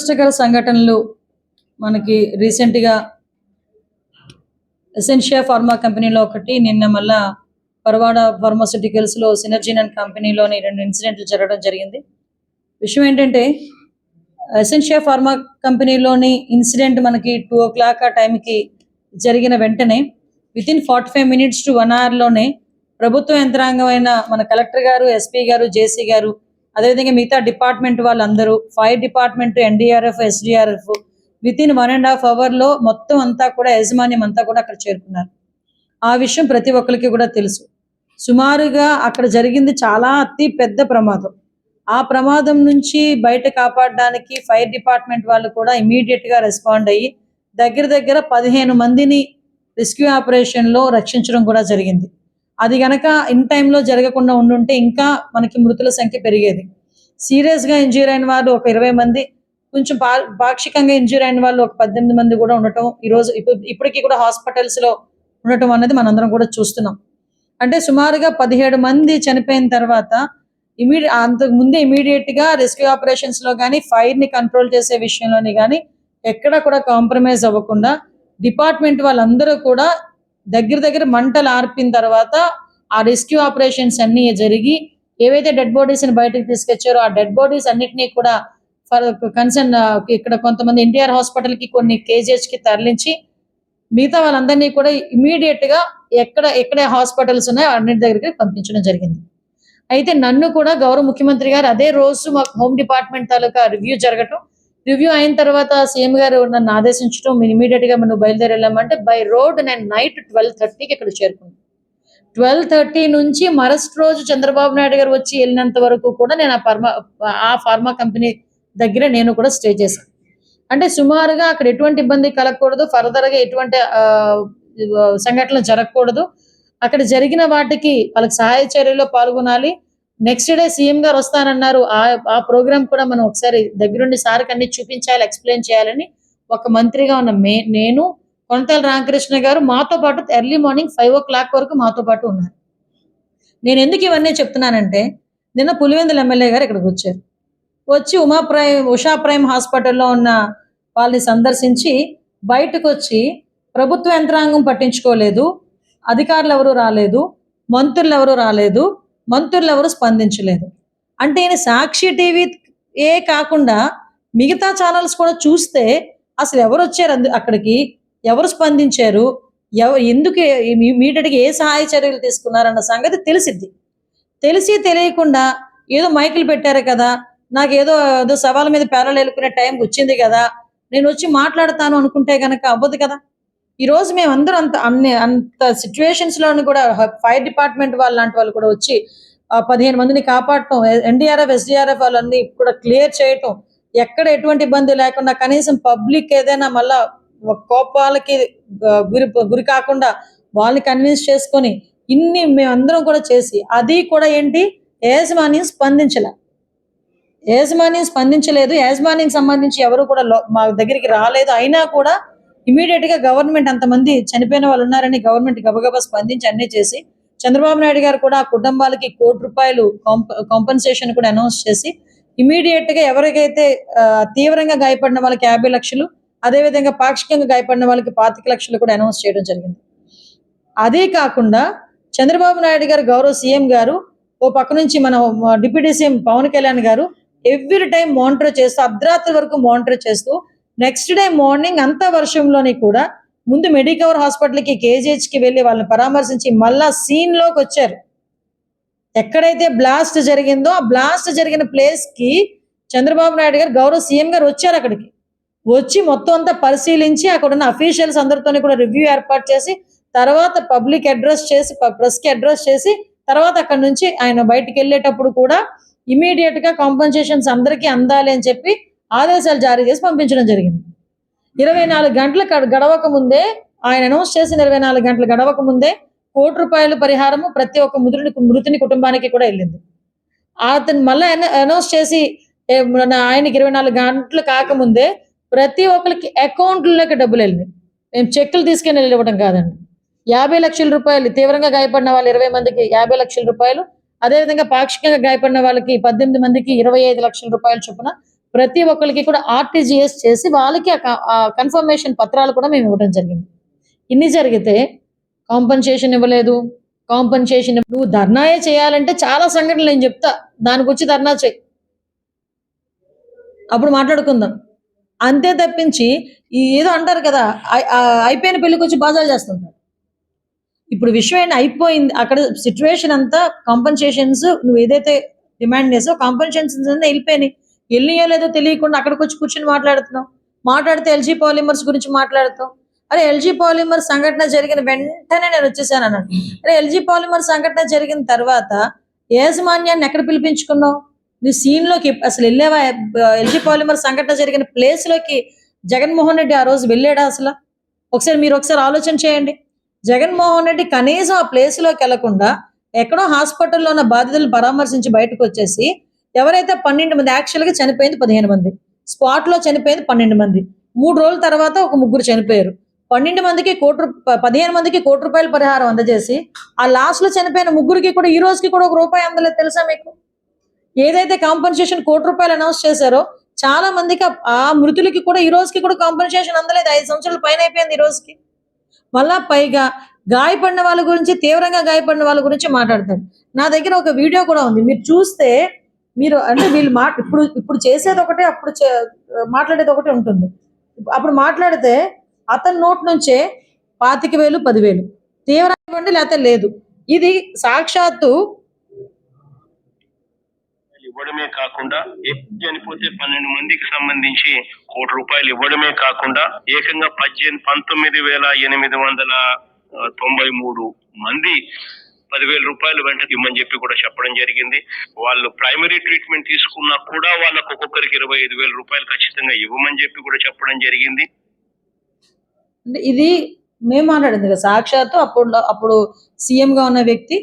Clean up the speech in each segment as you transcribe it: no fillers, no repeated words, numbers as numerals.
దురదృష్టకర సంఘటనలు మనకి రీసెంట్గా ఎసెన్షియా ఫార్మా కంపెనీలో ఒకటి, నిన్న మళ్ళా పరవాడ ఫార్మాస్యూటికల్స్లో సినర్జిన్ అండ్ కంపెనీలోని 2 ఇన్సిడెంట్లు జరగడం జరిగింది. విషయం ఏంటంటే, ఎసెన్షియా ఫార్మా కంపెనీలోని ఇన్సిడెంట్ మనకి 2 o'clock ఆ టైంకి జరిగిన వెంటనే వితిన్ 45 minutes to 1 hourలోనే ప్రభుత్వ యంత్రాంగమైన మన కలెక్టర్ గారు, ఎస్పీ గారు, జేసీ గారు, అదేవిధంగా మిగతా డిపార్ట్మెంట్ వాళ్ళందరూ, fire department, NDRF, SDRF within 1.5 hourలో మొత్తం అంతా కూడా యాజమాన్యం అంతా కూడా అక్కడ చేరుకున్నారు. ఆ విషయం ప్రతి ఒక్కరికి కూడా తెలుసు. సుమారుగా అక్కడ జరిగింది చాలా అతి పెద్ద ప్రమాదం. ఆ ప్రమాదం నుంచి బయట కాపాడడానికి ఫైర్ డిపార్ట్మెంట్ వాళ్ళు కూడా ఇమీడియట్గా రెస్పాండ్ అయ్యి దగ్గర 15 మందిని రెస్క్యూ ఆపరేషన్లో రక్షించడం కూడా జరిగింది. అది గనక ఇన్ టైంలో జరగకుండా ఉండుంటే ఇంకా మనకి మృతుల సంఖ్య పెరిగేది. సీరియస్గా ఇంజ్యూర్ అయిన వాళ్ళు ఒక 20 మంది, కొంచెం పాక్షికంగా ఇంజ్యూర్ అయిన వాళ్ళు ఒక 18 మంది కూడా ఉండటం ఈరోజు ఇప్పటికీ కూడా హాస్పిటల్స్లో ఉండటం అనేది మనందరం కూడా చూస్తున్నాం. అంటే సుమారుగా 17 మంది చనిపోయిన తర్వాత అంతకు ముందే ఇమీడియట్గా రెస్క్యూ ఆపరేషన్స్లో కానీ, ఫైర్ని కంట్రోల్ చేసే విషయంలోని కానీ ఎక్కడ కూడా కాంప్రమైజ్ అవ్వకుండా డిపార్ట్మెంట్ వాళ్ళందరూ కూడా దగ్గర మంటలు ఆర్పిన తర్వాత ఆ రెస్క్యూ ఆపరేషన్స్ అన్నీ జరిగి ఏవైతే డెడ్ బాడీస్ని బయటకు తీసుకొచ్చారో ఆ డెడ్ బాడీస్ అన్నిటినీ కూడా కన్సర్న్ ఇక్కడ కొంతమంది ఎన్టీఆర్ హాస్పిటల్కి, కొన్ని కేజీహెచ్కి తరలించి మిగతా వాళ్ళందరినీ కూడా ఇమీడియట్గా ఎక్కడ హాస్పిటల్స్ ఉన్నాయో అన్నిటి దగ్గరికి పంపించడం జరిగింది. అయితే నన్ను కూడా గౌరవ ముఖ్యమంత్రి గారు అదే రోజు మాకు హోమ్ డిపార్ట్మెంట్ తాలూకా రివ్యూ అయిన తర్వాత సీఎం గారు నన్ను ఆదేశించడం, ఇమీడియట్గా మనం బయలుదేరి వెళ్ళామంటే బై రోడ్ నేను నైట్ 12:30కి ఇక్కడ చేరుకున్నాను. 12:30 నుంచి మరస్ట్ రోజు చంద్రబాబు నాయుడు గారు వచ్చి వెళ్ళినంత వరకు కూడా నేను ఆ ఫార్మా కంపెనీ దగ్గర నేను కూడా స్టే చేశాను. అంటే సుమారుగా అక్కడ ఎటువంటి ఇబ్బంది కలగకూడదు, ఫర్దర్గా ఎటువంటి సంఘటనలు జరగకూడదు. అక్కడ జరిగిన వాటికి వాళ్ళకి సహాయ చర్యలో పాల్గొనాలి. నెక్స్ట్ డే సీఎం గారు వస్తానన్నారు. ఆ ప్రోగ్రామ్ కూడా మనం ఒకసారి దగ్గరుండి సార్కి అన్ని చూపించాలి, ఎక్స్ప్లెయిన్ చేయాలని ఒక మంత్రిగా ఉన్న నేను, కొనతాల రామకృష్ణ గారు మాతో పాటు ఎర్లీ మార్నింగ్ 5 o'clock వరకు మాతో పాటు ఉన్నారు. నేను ఎందుకు ఇవన్నీ చెప్తున్నానంటే, నిన్న పులివెందుల ఎమ్మెల్యే గారు ఇక్కడికి వచ్చారు. వచ్చి ఉషా ప్రైమ్ హాస్పిటల్లో ఉన్న వాళ్ళని సందర్శించి బయటకు వచ్చి ప్రభుత్వ యంత్రాంగం పట్టించుకోలేదు, అధికారులు ఎవరు రాలేదు, మంత్రులు ఎవరు రాలేదు, మంత్రులు ఎవరు స్పందించలేదు. అంటే ఈయన సాక్షి టీవీ కాకుండా మిగతా ఛానల్స్ కూడా చూస్తే అసలు ఎవరు వచ్చారు అక్కడికి, ఎవరు స్పందించారు, ఎందుకు ఇమీడియట్గా ఏ సహాయ చర్యలు తీసుకున్నారన్న సంగతి తెలియకుండా ఏదో మైకులు పెట్టారు కదా, నాకు ఏదో సవాల్ మీద పేరలు ఎలుకునే టైం వచ్చింది కదా, నేను వచ్చి మాట్లాడతాను అనుకుంటే కనుక అవ్వదు కదా. ఈరోజు మేమందరం అంత సిచ్యువేషన్స్లోని కూడా ఫైర్ డిపార్ట్మెంట్ వాళ్ళు లాంటి వాళ్ళు కూడా వచ్చి 15 మందిని కాపాడటం, ఎన్డీఆర్ఎఫ్, ఎస్డీఆర్ఎఫ్ వాళ్ళని కూడా క్లియర్ చేయటం, ఎక్కడ ఎటువంటి ఇబ్బంది లేకుండా కనీసం పబ్లిక్ ఏదైనా మళ్ళా కోపాలకి గురి కాకుండా వాళ్ళని కన్విన్స్ చేసుకొని ఇన్ని మేమందరం కూడా చేసి, అది కూడా ఏంటి, యాజమాన్యం స్పందించలేదు. యాజమాన్యం సంబంధించి ఎవరు కూడా మా దగ్గరికి రాలేదు. అయినా కూడా ఇమీడియట్గా గవర్నమెంట్ అంతమంది చనిపోయిన వాళ్ళు ఉన్నారని గవర్నమెంట్ గబగబా స్పందించి అన్నీ చేసి, చంద్రబాబు నాయుడు గారు కూడా ఆ కుటుంబాలకి ₹1 కోటి కాంపెన్సేషన్ కూడా అనౌన్స్ చేసి ఇమీడియట్గా ఎవరికైతే తీవ్రంగా గాయపడిన వాళ్ళకి 50 లక్షలు, అదేవిధంగా పాక్షికంగా గాయపడిన వాళ్ళకి 25 లక్షలు కూడా అనౌన్స్ చేయడం జరిగింది. అదే కాకుండా చంద్రబాబు నాయుడు గారు గౌరవ సీఎం గారు ఓ పక్క నుంచి మన డిప్యూటీ సీఎం పవన్ కళ్యాణ్ గారు ఎవ్రీ టైం మానిటర్ చేస్తూ, అర్ధరాత్రి వరకు మానిటర్ చేస్తూ, నెక్స్ట్ డే మార్నింగ్ అంత వర్షంలోని కూడా ముందు మెడికవర్ హాస్పిటల్కి, కేజీహెచ్కి వెళ్ళి వాళ్ళని పరామర్శించి మళ్ళా సీన్లోకి వచ్చారు. ఎక్కడైతే బ్లాస్ట్ జరిగిందో ఆ బ్లాస్ట్ జరిగిన ప్లేస్కి చంద్రబాబు నాయుడు గారు గౌరవ సీఎం గారు వచ్చారు. అక్కడికి వచ్చి మొత్తం అంతా పరిశీలించి అక్కడ ఉన్న అఫీషియల్స్ అందరితోని కూడా రివ్యూ ఏర్పాటు చేసి, తర్వాత పబ్లిక్ అడ్రస్ చేసి, ప్రెస్కి అడ్రస్ చేసి, తర్వాత అక్కడ నుంచి ఆయన బయటికి వెళ్ళేటప్పుడు కూడా ఇమీడియట్గా కాంపెన్సేషన్స్ అందరికీ అందాలి అని చెప్పి ఆదేశాలు జారీ చేసి పంపించడం జరిగింది. 24 గంటలు గడవక ముందే, ఆయన అనౌన్స్ చేసిన 24 గంటలు గడవక ముందే ₹1 కోటి పరిహారము ప్రతి ఒక్క మృతుని కుటుంబానికి కూడా వెళ్ళింది. అతను మళ్ళీ అనౌన్స్ చేసి ఆయనకి 24 గంటలు కాకముందే ప్రతి ఒక్కరికి అకౌంట్లలోకి డబ్బులు వెళ్ళినాయి. మేము చెక్కులు తీసుకుని వెళ్ళి ఇవ్వడం కాదండి. 50 లక్షల రూపాయలు తీవ్రంగా గాయపడిన వాళ్ళు 20 మందికి 50 లక్షల రూపాయలు, అదేవిధంగా పాక్షికంగా గాయపడిన వాళ్ళకి 18 మందికి 25 లక్షల రూపాయలు చొప్పున ప్రతి ఒక్కరికి కూడా ఆర్టీజీఎస్ చేసి వాళ్ళకి ఆ కన్ఫర్మేషన్ పత్రాలు కూడా మేము ఇవ్వడం జరిగింది. ఇన్ని జరిగితే కాంపన్సేషన్ ఇవ్వలేదు. కాంపన్సేషన్ నువ్వు ధర్నాయే చేయాలంటే చాలా సంఘటనలు నేను చెప్తా, దానికి వచ్చి ధర్నా చేయి, అప్పుడు మాట్లాడుకుందాం. అంతే తప్పించి ఏదో అంటారు కదా, అయిపోయిన పెళ్లికి వచ్చి బాజాలు చేస్తుంటారు. ఇప్పుడు విషయం ఏంటి, అయిపోయింది అక్కడ సిచ్యువేషన్ అంతా. కాంపన్సేషన్స్ నువ్వు ఏదైతే డిమాండ్ చేసావు కాంపన్సేషన్స్ వెళ్ళిపోయినాయి. వెళ్ళియో లేదో తెలియకుండా అక్కడికి వచ్చి కూర్చొని మాట్లాడుతున్నావు. మాట్లాడితే ఎల్జీ పాలిమర్స్ గురించి మాట్లాడుతావు. అరే ఎల్జీ పాలిమర్ సంఘటన జరిగిన వెంటనే నేను వచ్చేసాను అన్నాడు. అరే ఎల్జీ పాలిమర్ సంఘటన జరిగిన తర్వాత యాజమాన్యాన్ని ఎక్కడ పిలిపించుకున్నావు? నువ్వు సీన్ లోకి అసలు వెళ్ళావా? ఎల్జీ పాలిమర్ సంఘటన జరిగిన ప్లేస్ లోకి జగన్మోహన్ రెడ్డి ఆ రోజు వెళ్ళాడా అసలు? మీరు ఒకసారి ఆలోచన చేయండి. జగన్మోహన్ రెడ్డి కనీసం ఆ ప్లేస్ లోకి వెళ్లకుండా ఎక్కడో హాస్పిటల్లో ఉన్న బాధితులను పరామర్శించి బయటకు వచ్చేసి, ఎవరైతే 12 మంది, యాక్చువల్గా చనిపోయింది 15 మంది, స్పాట్ లో చనిపోయింది 12 మంది, 3 రోజుల తర్వాత ఒక 3 చనిపోయారు. 12 మందికి 15 మందికి ₹1 పరిహారం అందజేసి ఆ లాస్ట్ లో చనిపోయిన 3కి కూడా ఈ రోజుకి కూడా ₹1 అందలేదు. తెలుసా మీకు? ఏదైతే కాంపన్సేషన్ ₹1 అనౌన్స్ చేశారో చాలా మందికి ఆ మృతులకి కూడా ఈ రోజుకి కూడా కాంపన్సేషన్ అందలేదు. 5 సంవత్సరాల పైన అయిపోయింది ఈ రోజుకి. మళ్ళా పైగా గాయపడిన వాళ్ళ గురించి, తీవ్రంగా గాయపడిన వాళ్ళ గురించి మాట్లాడతాడు. నా దగ్గర ఒక వీడియో కూడా ఉంది, మీరు చూస్తే మీరు అంటే వీళ్ళు ఇప్పుడు చేసేది ఒకటే, అప్పుడు మాట్లాడేది ఒకటే ఉంటుంది. అప్పుడు మాట్లాడితే అతని నోట్ నుంచే 25,000, 10,000 తీవ్రంగా లేకపోతే లేదు. ఇది సాక్షాత్తు ఇవ్వడమే కాకుండా చనిపోతే 12 మందికి సంబంధించి ₹1 ఇవ్వడమే కాకుండా ఏకంగా 19,893 మంది ₹10,000 వెంట ఇవ్వమని చెప్పి కూడా చెప్పడం జరిగింది. వాళ్ళు ప్రైమరీ ట్రీట్మెంట్ తీసుకున్నా కూడా వాళ్ళకు ఒక్కొక్కరికి ₹25,000 ఖచ్చితంగా ఇవ్వమని చెప్పి కూడా చెప్పడం జరిగింది. ఇది మేము మాట్లాడింది కదా, సాక్షాత్తు అప్పుడు సీఎం గా ఉన్న వ్యక్తి.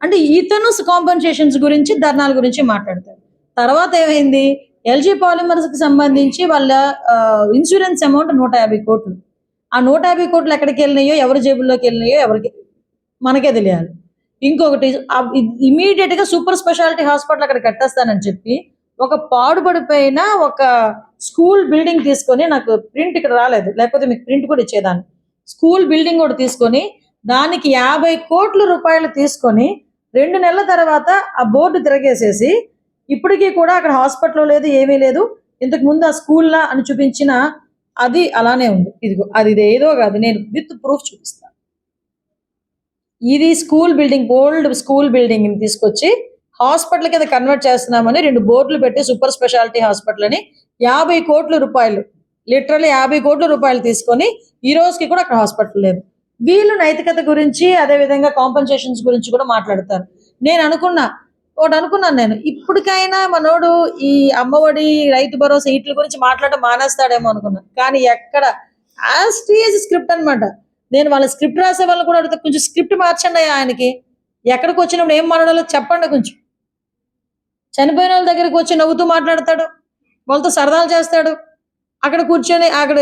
అంటే ఇతను కాంపన్సేషన్స్ గురించి, ధర్నాల గురించి మాట్లాడతాడు. తర్వాత ఏమైంది, ఎల్జీ పాలిమర్స్ కి సంబంధించి వాళ్ళ ఇన్సూరెన్స్ అమౌంట్ 150 కోట్లు. ఆ 150 కోట్లు ఎక్కడికి వెళ్ళినాయో, ఎవరి జేబుల్లోకి వెళ్ళినాయో మనకే తెలియాలి. ఇంకొకటి, ఇమీడియట్ గా సూపర్ స్పెషాలిటీ హాస్పిటల్ అక్కడ కట్టేస్తానని చెప్పి ఒక పాడుపడిపోయిన ఒక స్కూల్ బిల్డింగ్ తీసుకొని, నాకు ప్రింట్ ఇక్కడ రాలేదు, లేకపోతే మీకు ప్రింట్ కూడా ఇచ్చేదాన్ని. స్కూల్ బిల్డింగ్ కూడా తీసుకొని దానికి ₹50 కోట్లు తీసుకొని 2 నెలల తర్వాత ఆ బోర్డు తిరగేసేసి ఇప్పటికీ కూడా అక్కడ హాస్పిటల్ లేదు, ఏమీ లేదు. ఇంతకు ముందు ఆ స్కూల్లా అని చూపించిన అది అలానే ఉంది. ఇదిగో అది ఏదో కాదు, నేను విత్ ప్రూఫ్ చూపిస్తాను. ఇది school building, old school building తీసుకొచ్చి హాస్పిటల్ కింద కన్వర్ట్ చేస్తున్నామని 2 బోర్డులు పెట్టి సూపర్ స్పెషాలిటీ హాస్పిటల్ అని ₹50 కోట్లు, లిటరల్లీ ₹50 కోట్లు తీసుకొని ఈ రోజుకి కూడా అక్కడ హాస్పిటల్ లేదు. వీళ్ళు నైతికత గురించి, అదే విధంగా కాంపన్సేషన్స్ గురించి కూడా మాట్లాడతారు. నేను అనుకున్నాను నేను, ఇప్పటికైనా మనోడు ఈ అమ్మఒడి, రైతు భరోసా వీటి గురించి మాట్లాడడం మానేస్తాడేమో అనుకున్నాను. కానీ ఎక్కడ స్క్రిప్ట్ అనమాట. నేను వాళ్ళ స్క్రిప్ట్ రాసే వాళ్ళు కూడా అడుగుతా, కొంచెం స్క్రిప్ట్ మార్చండి ఆయనకి. ఎక్కడికి వచ్చినప్పుడు ఏం మాట్లాడాలో చెప్పండి. కొంచెం చనిపోయిన వాళ్ళ దగ్గరికి వచ్చి నవ్వుతూ మాట్లాడతాడు, వాళ్ళతో సరదాలు చేస్తాడు. అక్కడ కూర్చొని, అక్కడ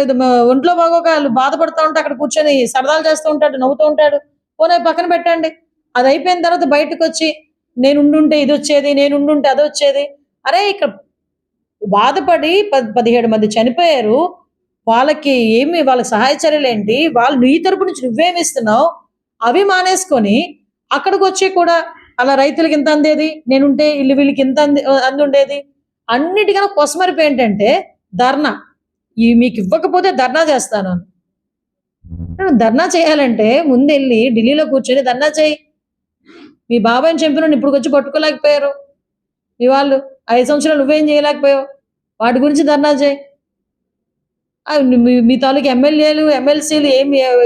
ఒంట్లో బాగోక వాళ్ళు బాధపడుతూ ఉంటే అక్కడ కూర్చొని సరదాలు చేస్తూ ఉంటాడు, నవ్వుతూ ఉంటాడు. పోనీ పక్కన పెట్టండి. అది అయిపోయిన తర్వాత బయటకు వచ్చి నేను ఉండుంటే ఇది వచ్చేది, నేను ఉండుంటే అది వచ్చేది. అరే ఇక్కడ బాధపడి 17 మంది చనిపోయారు, వాళ్ళకి సహాయ చర్యలు ఏంటి, వాళ్ళు నీ తరపు నుంచి నువ్వేమి ఇస్తున్నావు, అవి మానేసుకొని అక్కడికి వచ్చి కూడా అలా రైతులకి ఇంత అందేది, నేనుంటే వీళ్ళకి ఇంత అందుండేది. అన్నిటికన్నా కొసమరిపు ఏంటంటే ధర్నా. మీకు ఇవ్వకపోతే ధర్నా చేస్తాను. ధర్నా చేయాలంటే ముందెళ్ళి ఢిల్లీలో కూర్చొని ధర్నా చేయి. మీ బాబాయ్ని చంపిన ఇప్పుడు వచ్చి పట్టుకోలేకపోయారు మీ వాళ్ళు, 5 సంవత్సరాలు నువ్వేం చేయలేకపోయావు, వాటి గురించి ధర్నా చేయి. మీ తాలూకు ఎమ్మెల్యేలు, ఎమ్మెల్సీలు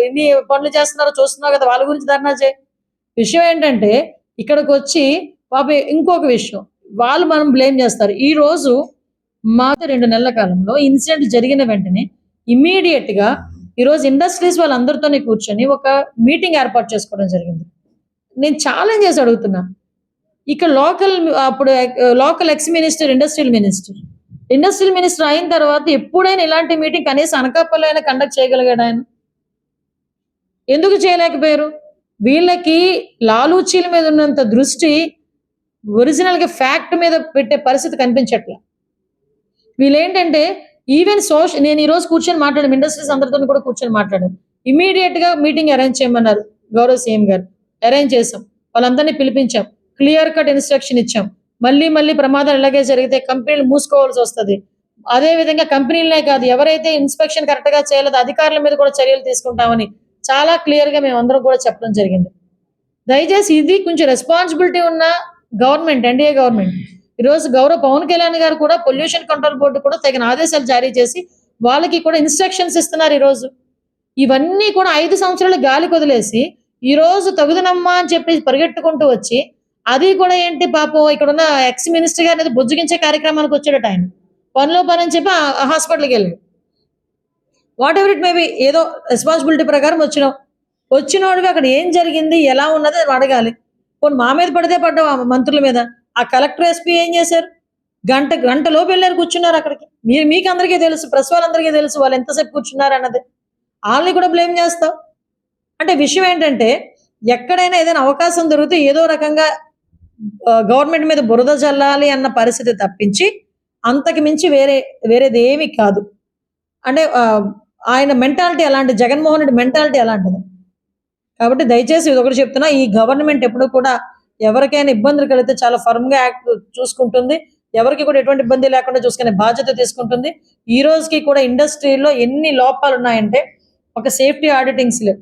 ఎన్ని పనులు చేస్తున్నారో చూస్తున్నావు కదా, వాళ్ళ గురించి ధర్నా చేయి. విషయం ఏంటంటే ఇక్కడికి వచ్చి ఇంకొక విషయం, వాళ్ళు మనం బ్లేమ్ చేస్తారు. ఈ రోజు మాకు 2 నెలల కాలంలో ఇన్సిడెంట్ జరిగిన వెంటనే ఇమ్మీడియట్ గా ఈరోజు ఇండస్ట్రీస్ వాళ్ళందరితోనే కూర్చొని ఒక మీటింగ్ ఏర్పాటు చేసుకోవడం జరిగింది. నేను ఛాలెంజ్ చేసి అడుగుతున్నా, ఇక్కడ local ex minister, industrial minister అయిన తర్వాత ఎప్పుడైనా ఇలాంటి మీటింగ్ కనీసం అనకాపల్లి అయినా కండక్ట్ చేయగలిగాడు ఆయన? ఎందుకు చేయలేకపోయారు? వీళ్ళకి లాలూచీల మీద ఉన్నంత దృష్టి ఒరిజినల్ గా ఫ్యాక్ట్ మీద పెట్టే పరిస్థితి కనిపించట్లే. వీళ్ళేంటంటే ఈవెన్ నేను ఈ రోజు కూర్చొని మాట్లాడాను, ఇండస్ట్రీస్ అందరితో కూడా కూర్చొని మాట్లాడాను. ఇమీడియట్ గా మీటింగ్ అరేంజ్ చేయమన్నారు గౌరవ సీఎం గారు. అరేంజ్ చేసాం, వాళ్ళందరినీ పిలిపించాం, క్లియర్ కట్ ఇన్స్ట్రక్షన్ ఇచ్చాం. మళ్ళీ ప్రమాదాలు ఇలాగే జరిగితే కంపెనీలు మూసుకోవాల్సి వస్తుంది. అదే విధంగా కంపెనీలనే కాదు, ఎవరైతే ఇన్స్పెక్షన్ కరెక్ట్ గా చేయలేదో అధికారుల మీద కూడా చర్యలు తీసుకుంటామని చాలా క్లియర్ గా మేము అందరం కూడా చెప్పడం జరిగింది. దయచేసి ఇది కొంచెం రెస్పాన్సిబిలిటీ ఉన్న గవర్నమెంట్, ఎన్డీఏ గవర్నమెంట్. ఈరోజు గౌరవ పవన్ కళ్యాణ్ గారు కూడా పొల్యూషన్ కంట్రోల్ బోర్డు కూడా తగిన ఆదేశాలు జారీ చేసి వాళ్ళకి కూడా ఇన్స్ట్రక్షన్స్ ఇస్తున్నారు. ఈరోజు ఇవన్నీ కూడా 5 సంవత్సరాలు గాలికి వదిలేసి ఈ రోజు తగుదనమ్మా అని చెప్పి పరిగెట్టుకుంటూ వచ్చి, అది కూడా ఏంటి పాపం ఇక్కడ ఉన్న ఎక్స్ మినిస్టర్ గారు అనేది బుజ్జగించే కార్యక్రమానికి వచ్చాడట. ఆయన పనిలో పని అని చెప్పి హాస్పిటల్కి వెళ్ళాడు. వాట్ ఎవర్ ఇట్ మేబీ, ఏదో రెస్పాన్సిబిలిటీ ప్రకారం వచ్చినోడివి అక్కడ ఏం జరిగింది, ఎలా ఉన్నది అని అడగాలి. పోనీ మా మీద పడితే పడ్డావు, ఆ మంత్రుల మీద. ఆ కలెక్టర్, ఎస్పీ ఏం చేశారు? గంట లోపు వెళ్ళారు, కూర్చున్నారు అక్కడికి. మీకు అందరికీ తెలుసు, ప్రెస్ వాళ్ళందరికీ తెలుసు వాళ్ళు ఎంతసేపు కూర్చున్నారు అన్నది. వాళ్ళని కూడా బ్లేమ్ చేస్తావు అంటే విషయం ఏంటంటే, ఎక్కడైనా ఏదైనా అవకాశం దొరికితే ఏదో రకంగా గవర్నమెంట్ మీద బురద జల్లాలి అన్న పరిస్థితి తప్పించి అంతకు మించి వేరేది ఏమీ కాదు. అంటే ఆయన మెంటాలిటీ అలాంటి, జగన్మోహన్ రెడ్డి మెంటాలిటీ అలాంటిది. కాబట్టి దయచేసి ఇది ఒకటి చెప్తున్నా, ఈ గవర్నమెంట్ ఎప్పుడు కూడా ఎవరికైనా ఇబ్బందులు కలిగితే చాలా ఫర్మ్ గా యాక్ట్ చూసుకుంటుంది. ఎవరికి కూడా ఎటువంటి ఇబ్బంది లేకుండా చూసుకునే బాధ్యత తీసుకుంటుంది. ఈ రోజుకి కూడా ఇండస్ట్రీలో ఎన్ని లోపాలు ఉన్నాయంటే, ఒక సేఫ్టీ ఆడిటింగ్స్ లేవు.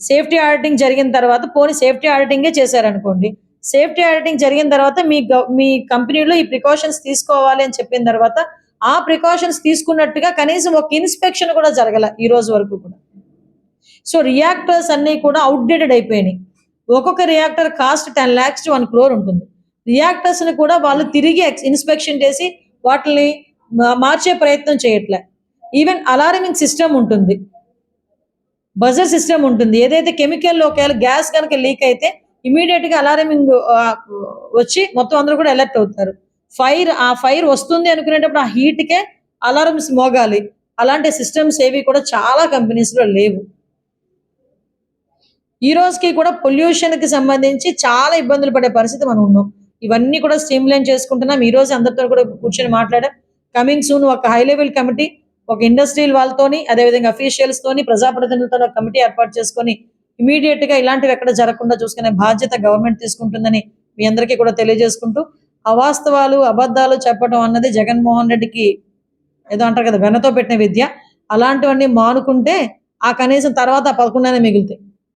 సేఫ్టీ ఆడిటింగ్ జరిగిన తర్వాత, పోనీ సేఫ్టీ ఆడిటింగే చేశారనుకోండి, సేఫ్టీ ఆడిటింగ్ జరిగిన తర్వాత మీ కంపెనీలో ఈ ప్రికాషన్స్ తీసుకోవాలి అని చెప్పిన తర్వాత ఆ ప్రికాషన్స్ తీసుకున్నట్టుగా కనీసం ఒక ఇన్స్పెక్షన్ కూడా జరగల ఈ రోజు వరకు కూడా. సో రియాక్టర్స్ అన్ని కూడా అవుట్డేటెడ్ అయిపోయినాయి. ఒక్కొక్క reactor cost 10 lakhs to 1 crore ఉంటుంది. రియాక్టర్స్ ని కూడా వాళ్ళు తిరిగి ఇన్స్పెక్షన్ చేసి వాటిని మార్చే ప్రయత్నం చేయట్లే. ఈవెన్ అలారమింగ్ సిస్టమ్ ఉంటుంది, బజర్ సిస్టమ్ ఉంటుంది. ఏదైతే కెమికల్ ఒకవేళ గ్యాస్ కనుక లీక్ అయితే ఇమీడియట్ గా అలారమింగ్ వచ్చి మొత్తం అందరూ కూడా అలర్ట్ అవుతారు. ఫైర్ వస్తుంది అనుకునేటప్పుడు ఆ హీట్ కే అలారమ్స్ మోగాలి. అలాంటి సిస్టమ్స్ ఏవి కూడా చాలా కంపెనీస్ లో లేవు. ఈ రోజుకి కూడా పొల్యూషన్ కి సంబంధించి చాలా ఇబ్బందులు పడే పరిస్థితి మనం ఉన్నాం. ఇవన్నీ కూడా స్ట్రీమ్లైన్ చేసుకుంటున్నాం. ఈ రోజు అందరితో కూడా కూర్చొని మాట్లాడాం. కమింగ్ సూన్ ఒక హై లెవెల్ కమిటీ, ఒక ఇండస్ట్రియల్ వాళ్ళతోని, అదేవిధంగా అఫీషియల్స్ తోని, ప్రజాప్రతినిధులతో ఒక కమిటీ ఏర్పాటు చేసుకొని ఇమీడియట్ గా ఇలాంటివి ఎక్కడ జరగకుండా చూసుకునే బాధ్యత గవర్నమెంట్ తీసుకుంటుందని మీ అందరికీ కూడా తెలియజేసుకుంటూ, అవాస్తవాలు, అబద్ధాలు చెప్పడం అన్నది జగన్మోహన్ రెడ్డికి ఏదో అంటారు కదా, వెనతో పెట్టిన విద్య. అలాంటివన్నీ మానుకుంటే ఆ కనీసం తర్వాత 11 మిగులుతాయి.